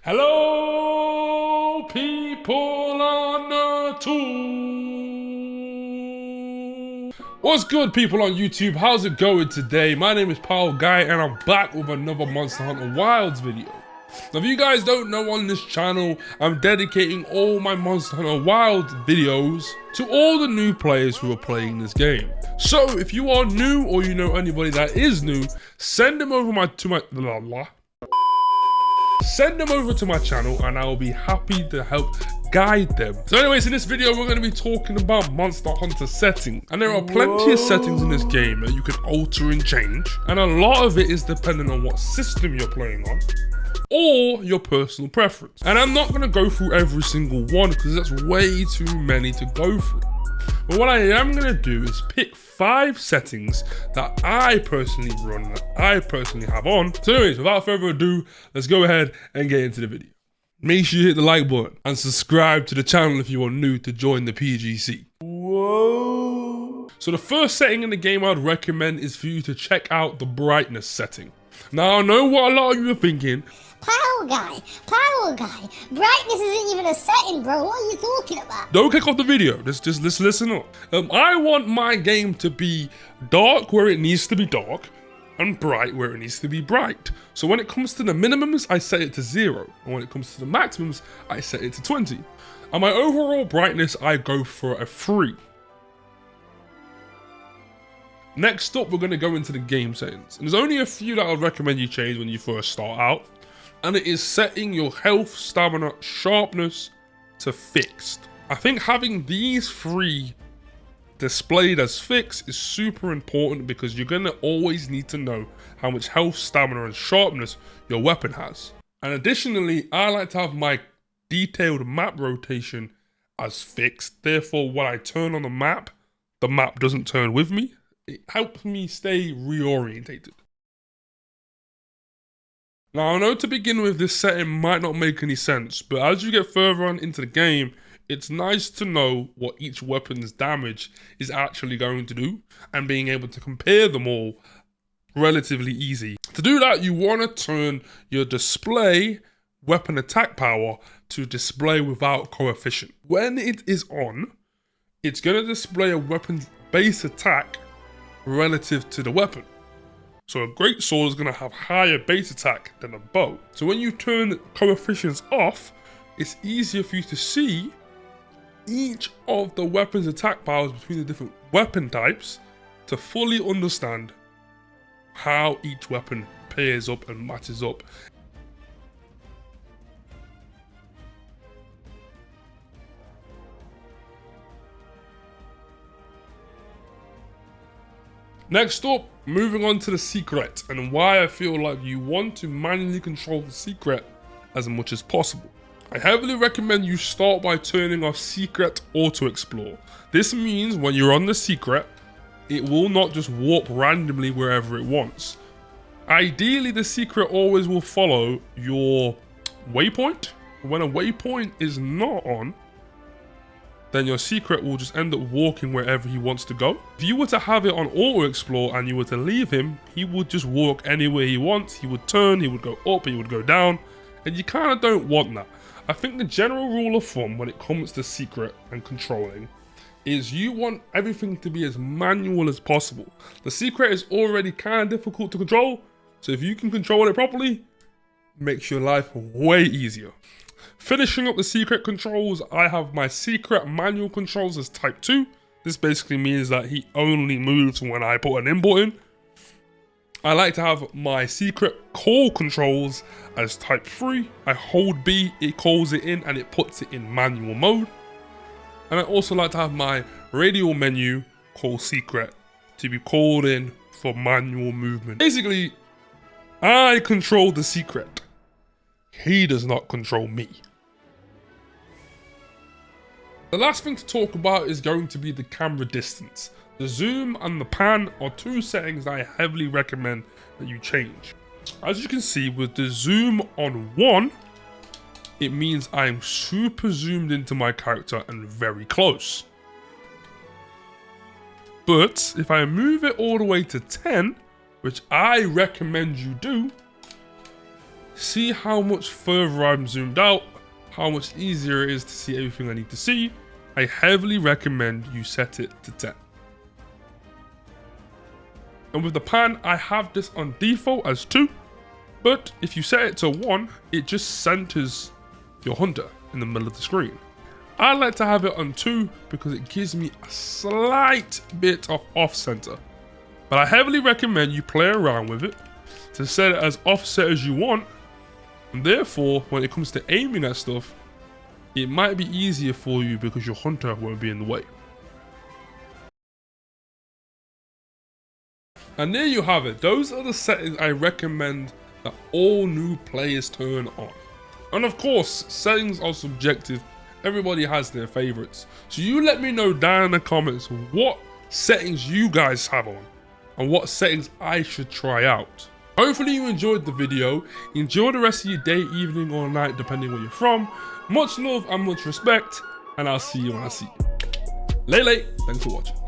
Hello, people on the tool. What's good, people on YouTube? How's it going today? My name is Powellguygaming and I'm back with another Monster Hunter Wilds video. Now, if you guys don't know, on this channel, I'm dedicating all my Monster Hunter Wilds videos to all the new players who are playing this game. So, if you are new or you know anybody that is new, send them over to my channel and I will be happy to help guide them. So anyways, in this video we're going to be talking about Monster Hunter settings, and there are plenty of settings in this game that you can alter and change, and a lot of it is dependent on what system you're playing on or your personal preference. And I'm not going to go through every single one because that's way too many to go through. But what I am going to do is pick 5 settings that I personally run, that I personally have on. So anyways, without further ado, let's go ahead and get into the video. Make sure you hit the like button and subscribe to the channel if you are new to join the PGC. Whoa! So the first setting in the game I'd recommend is for you to check out the brightness setting. Now I know what a lot of you are thinking. Powellguy, brightness isn't even a setting, bro. What are you talking about? Don't click off the video. Just listen up. I want my game to be dark where it needs to be dark and bright where it needs to be bright. So when it comes to the minimums, I set it to 0. And when it comes to the maximums, I set it to 20. And my overall brightness, I go for a 3. Next up, we're going to go into the game settings. And there's only a few that I'd recommend you change when you first start out. And it is setting your health, stamina, sharpness to fixed. I think having these 3 displayed as fixed is super important because you're going to always need to know how much health, stamina, and sharpness your weapon has. And additionally, I like to have my detailed map rotation as fixed. Therefore, when I turn on the map doesn't turn with me. It helps me stay reorientated. Now, I know to begin with, this setting might not make any sense, but as you get further on into the game, it's nice to know what each weapon's damage is actually going to do, and being able to compare them all relatively easy. To do that, you want to turn your display weapon attack power to display without coefficient. When it is on, it's going to display a weapon's base attack relative to the weapon. So a great sword is going to have higher base attack than a bow. So when you turn the coefficients off, it's easier for you to see each of the weapon's attack powers between the different weapon types to fully understand how each weapon pairs up and matches up. Next up, moving on to the secret, and why I feel like you want to manually control the secret as much as possible. I heavily recommend you start by turning off Secret Auto Explore. This means when you're on the secret, it will not just warp randomly wherever it wants. Ideally, the secret always will follow your waypoint. When a waypoint is not on, then your secret will just end up walking wherever he wants to go. If you were to have it on auto explore and you were to leave him, he would just walk anywhere he wants. He would turn, he would go up, he would go down, and you kind of don't want that. I think the general rule of thumb when it comes to secret and controlling is you want everything to be as manual as possible. The secret is already kind of difficult to control, so if you can control it properly, it makes your life way easier. Finishing up the secret controls, I have my secret manual controls as type 2. This basically means that he only moves when I put an input in. I like to have my secret call controls as type 3. I hold B, it calls it in and it puts it in manual mode. And I also like to have my radial menu called secret to be called in for manual movement. Basically, I control the secret. He does not control me. The last thing to talk about is going to be the camera distance. The zoom and the pan are 2 settings that I heavily recommend that you change. As you can see, with the zoom on 1, it means I'm super zoomed into my character and very close. But if I move it all the way to 10, which I recommend you do, See how much further I'm zoomed out, how much easier it is to see everything I need to see. I heavily recommend you set it to 10. And with the pan, I have this on default as 2, but if you set it to 1, it just centers your hunter in the middle of the screen. I like to have it on 2 because it gives me a slight bit of off center, but I heavily recommend you play around with it to set it as offset as you want, and therefore when it comes to aiming at stuff, it might be easier for you because your hunter won't be in the way. And there you have it. Those are the settings I recommend that all new players turn on. And of course, settings are subjective. Everybody has their favorites. So you let me know down in the comments what settings you guys have on and what settings I should try out. Hopefully you enjoyed the video. Enjoy the rest of your day, evening or night, depending where you're from. Much love and much respect, and I'll see you when I see you. Lele, thanks for watching.